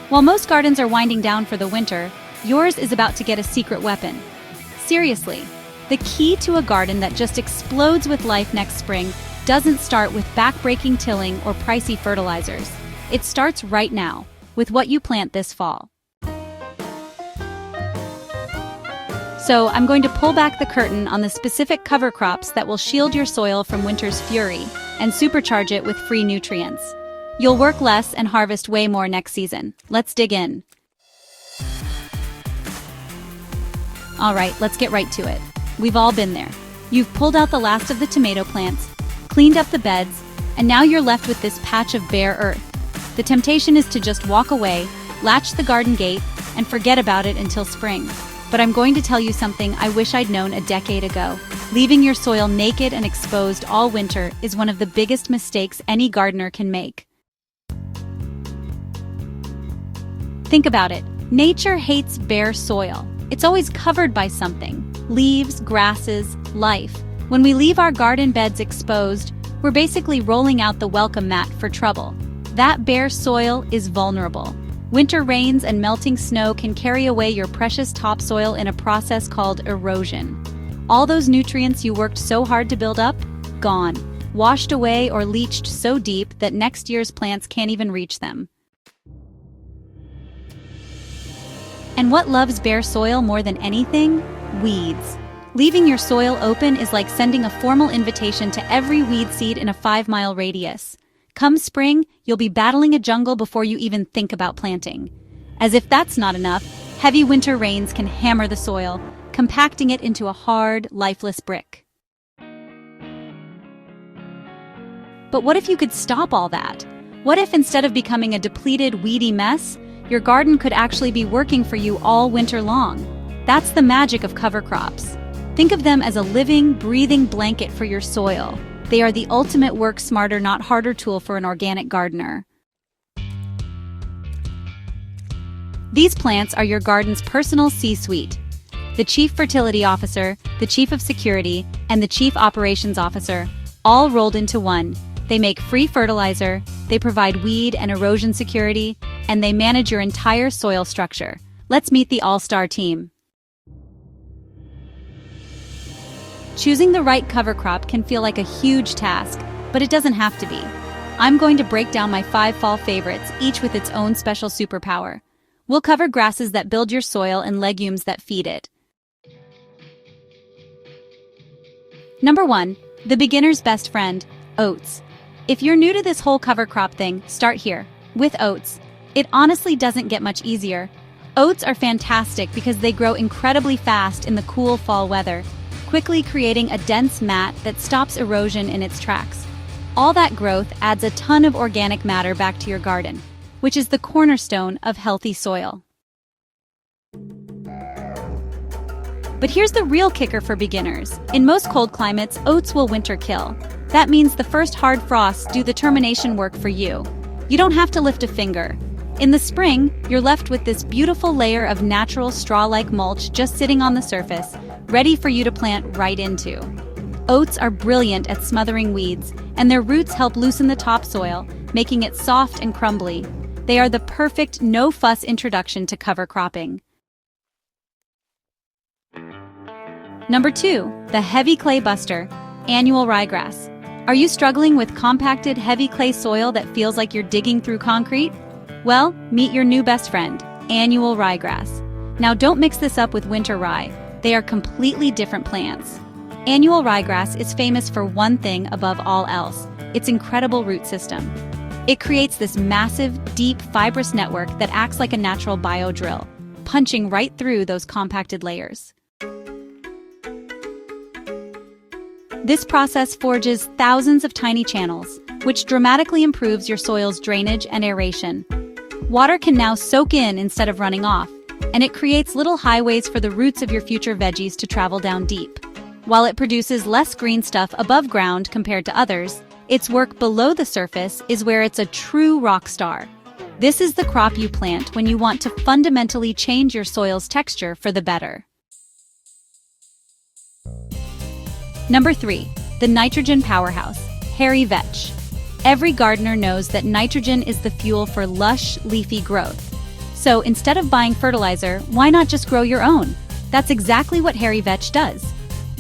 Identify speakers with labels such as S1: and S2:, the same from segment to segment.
S1: While most gardens are winding down for the winter, yours is about to get a secret weapon. Seriously, the key to a garden that just explodes with life next spring doesn't start with back-breaking tilling or pricey fertilizers. It starts right now, with what you plant this fall. So I'm going to pull back the curtain on the specific cover crops that will shield your soil from winter's fury and supercharge it with free nutrients. You'll work less and harvest way more next season. Let's dig in. All right, let's get right to it. We've all been there. You've pulled out the last of the tomato plants, cleaned up the beds, and now you're left with this patch of bare earth. The temptation is to just walk away, latch the garden gate, and forget about it until spring. But I'm going to tell you something I wish I'd known a decade ago. Leaving your soil naked and exposed all winter is one of the biggest mistakes any gardener can make. Think about it. Nature hates bare soil. It's always covered by something. Leaves, grasses, life. When we leave our garden beds exposed, we're basically rolling out the welcome mat for trouble. That bare soil is vulnerable. Winter rains and melting snow can carry away your precious topsoil in a process called erosion. All those nutrients you worked so hard to build up? Gone. Washed away or leached so deep that next year's plants can't even reach them. And what loves bare soil more than anything? Weeds. Leaving your soil open is like sending a formal invitation to every weed seed in a 5-mile radius. Come spring, you'll be battling a jungle before you even think about planting. As if that's not enough, heavy winter rains can hammer the soil, compacting it into a hard, lifeless brick. But what if you could stop all that? What if instead of becoming a depleted, weedy mess, your garden could actually be working for you all winter long? That's the magic of cover crops. Think of them as a living, breathing blanket for your soil. They are the ultimate work smarter, not harder tool for an organic gardener. These plants are your garden's personal C-suite. The Chief Fertility Officer, the Chief of Security, and the Chief Operations Officer, all rolled into one. They make free fertilizer, they provide weed and erosion security, and they manage your entire soil structure. Let's meet the all-star team. Choosing the right cover crop can feel like a huge task, but it doesn't have to be. I'm going to break down my 5 fall favorites, each with its own special superpower. We'll cover grasses that build your soil and legumes that feed it. Number 1, the beginner's best friend, oats. If you're new to this whole cover crop thing, start here, with oats. It honestly doesn't get much easier. Oats are fantastic because they grow incredibly fast in the cool fall weather, quickly creating a dense mat that stops erosion in its tracks. All that growth adds a ton of organic matter back to your garden, which is the cornerstone of healthy soil. But here's the real kicker for beginners. In most cold climates, oats will winter kill. That means the first hard frosts do the termination work for you. You don't have to lift a finger. In the spring, you're left with this beautiful layer of natural straw-like mulch just sitting on the surface, ready for you to plant right into. Oats are brilliant at smothering weeds, and their roots help loosen the topsoil, making it soft and crumbly. They are the perfect no-fuss introduction to cover cropping. Number 2, the heavy clay buster, annual ryegrass. Are you struggling with compacted, heavy clay soil that feels like you're digging through concrete? Well, meet your new best friend, annual ryegrass. Now don't mix this up with winter rye. They are completely different plants. Annual ryegrass is famous for one thing above all else, its incredible root system. It creates this massive, deep, fibrous network that acts like a natural biodrill, punching right through those compacted layers. This process forges thousands of tiny channels, which dramatically improves your soil's drainage and aeration. Water can now soak in instead of running off, and it creates little highways for the roots of your future veggies to travel down deep. While it produces less green stuff above ground compared to others, its work below the surface is where it's a true rock star. This is the crop you plant when you want to fundamentally change your soil's texture for the better. Number 3, the nitrogen powerhouse, hairy vetch. Every gardener knows that nitrogen is the fuel for lush, leafy growth. So instead of buying fertilizer, why not just grow your own? That's exactly what hairy vetch does.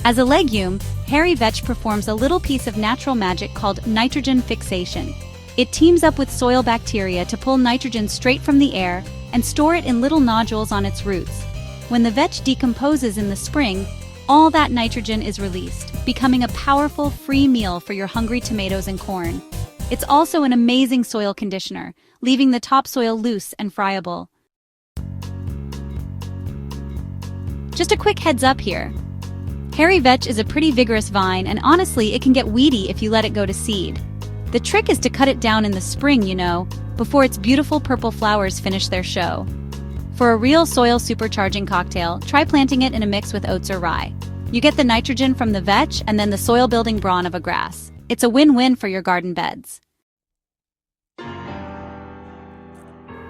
S1: As a legume, hairy vetch performs a little piece of natural magic called nitrogen fixation. It teams up with soil bacteria to pull nitrogen straight from the air and store it in little nodules on its roots. When the vetch decomposes in the spring, all that nitrogen is released, becoming a powerful free meal for your hungry tomatoes and corn. It's also an amazing soil conditioner, leaving the topsoil loose and friable. Just a quick heads up here. Hairy vetch is a pretty vigorous vine, and honestly, it can get weedy if you let it go to seed. The trick is to cut it down in the spring, before its beautiful purple flowers finish their show. For a real soil supercharging cocktail, try planting it in a mix with oats or rye. You get the nitrogen from the vetch and then the soil-building brawn of a grass. It's a win-win for your garden beds.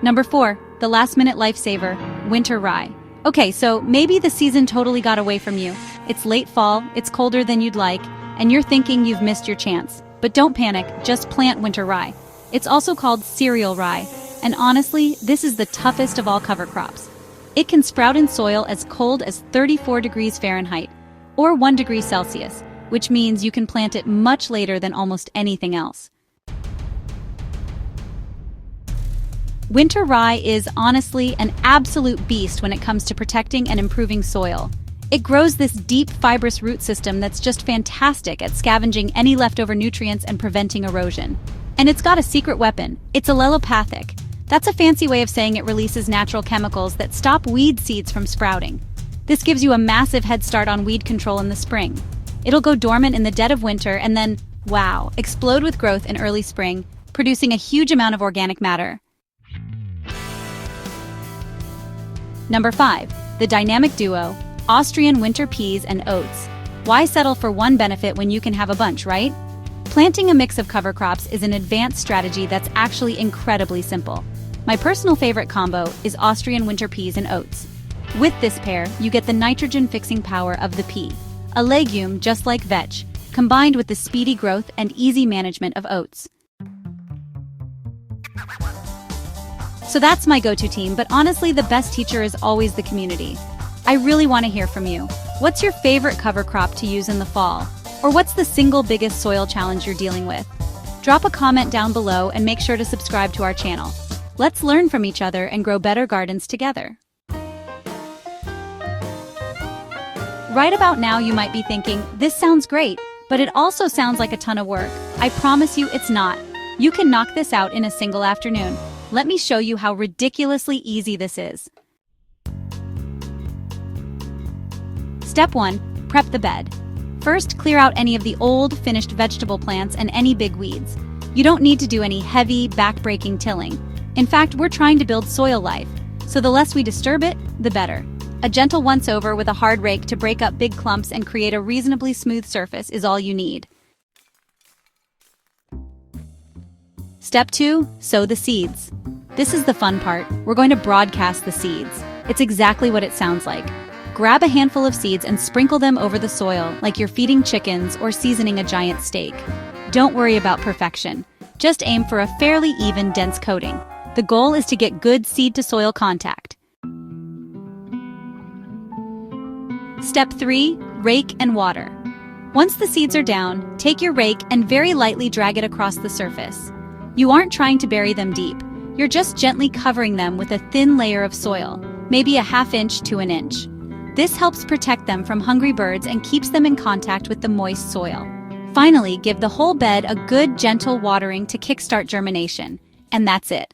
S1: Number 4, the last-minute lifesaver, winter rye. Okay, so maybe the season totally got away from you. It's late fall, it's colder than you'd like, and you're thinking you've missed your chance. But don't panic, just plant winter rye. It's also called cereal rye, and honestly, this is the toughest of all cover crops. It can sprout in soil as cold as 34 degrees Fahrenheit, or 1 degree Celsius, which means you can plant it much later than almost anything else. Winter rye is honestly an absolute beast when it comes to protecting and improving soil. It grows this deep, fibrous root system that's just fantastic at scavenging any leftover nutrients and preventing erosion. And it's got a secret weapon. It's allelopathic. That's a fancy way of saying it releases natural chemicals that stop weed seeds from sprouting. This gives you a massive head start on weed control in the spring. It'll go dormant in the dead of winter and then, wow, explode with growth in early spring, producing a huge amount of organic matter. Number 5, the dynamic duo, Austrian winter peas and oats. Why settle for one benefit when you can have a bunch, right? Planting a mix of cover crops is an advanced strategy that's actually incredibly simple. My personal favorite combo is Austrian winter peas and oats. With this pair, you get the nitrogen-fixing power of the pea, a legume just like vetch, combined with the speedy growth and easy management of oats. So that's my go-to team, but honestly, the best teacher is always the community. I really want to hear from you. What's your favorite cover crop to use in the fall? Or what's the single biggest soil challenge you're dealing with? Drop a comment down below and make sure to subscribe to our channel. Let's learn from each other and grow better gardens together. Right about now, you might be thinking, this sounds great, but it also sounds like a ton of work. I promise you it's not. You can knock this out in a single afternoon. Let me show you how ridiculously easy this is. Step 1. Prep the bed. First, clear out any of the old, finished vegetable plants and any big weeds. You don't need to do any heavy, back-breaking tilling. In fact, we're trying to build soil life, so the less we disturb it, the better. A gentle once-over with a hard rake to break up big clumps and create a reasonably smooth surface is all you need. Step 2. Sow the seeds. This is the fun part. We're going to broadcast the seeds. It's exactly what it sounds like. Grab a handful of seeds and sprinkle them over the soil like you're feeding chickens or seasoning a giant steak. Don't worry about perfection. Just aim for a fairly even, dense coating. The goal is to get good seed-to-soil contact. Step 3. Rake and water. Once the seeds are down, take your rake and very lightly drag it across the surface. You aren't trying to bury them deep. You're just gently covering them with a thin layer of soil, maybe a ½ inch to an inch. This helps protect them from hungry birds and keeps them in contact with the moist soil. Finally, give the whole bed a good, gentle watering to kickstart germination. And that's it.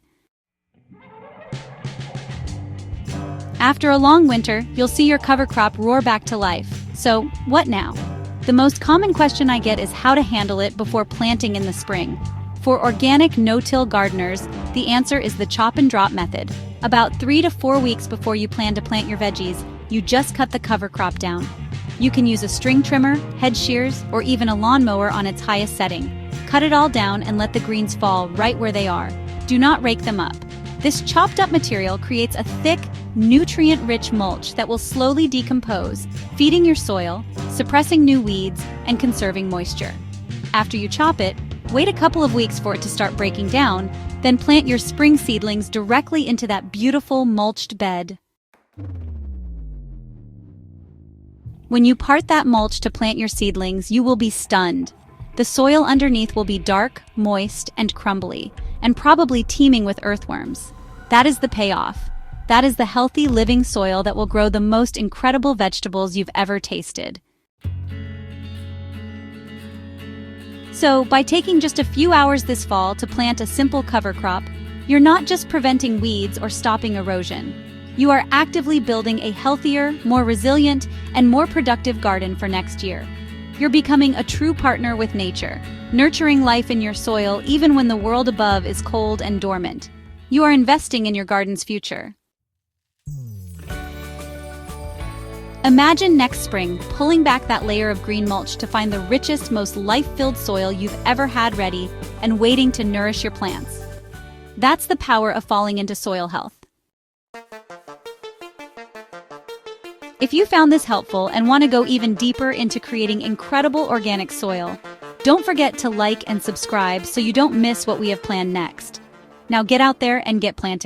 S1: After a long winter, you'll see your cover crop roar back to life. So, what now? The most common question I get is how to handle it before planting in the spring. For organic, no-till gardeners, the answer is the chop and drop method. About 3 to 4 weeks before you plan to plant your veggies, you just cut the cover crop down. You can use a string trimmer, head shears, or even a lawnmower on its highest setting. Cut it all down and let the greens fall right where they are. Do not rake them up. This chopped up material creates a thick, nutrient-rich mulch that will slowly decompose, feeding your soil, suppressing new weeds, and conserving moisture. After you chop it, Wait a couple of weeks for it to start breaking down, then plant your spring seedlings directly into that beautiful mulched bed. When you part that mulch to plant your seedlings, you will be stunned. The soil underneath will be dark, moist, and crumbly, and probably teeming with earthworms. That is the payoff. That is the healthy, living soil that will grow the most incredible vegetables you've ever tasted. So, by taking just a few hours this fall to plant a simple cover crop, you're not just preventing weeds or stopping erosion. You are actively building a healthier, more resilient, and more productive garden for next year. You're becoming a true partner with nature, nurturing life in your soil even when the world above is cold and dormant. You are investing in your garden's future. Imagine next spring pulling back that layer of green mulch to find the richest, most life-filled soil you've ever had ready and waiting to nourish your plants. That's the power of falling into soil health. If you found this helpful and want to go even deeper into creating incredible organic soil, don't forget to like and subscribe so you don't miss what we have planned next. Now get out there and get planting.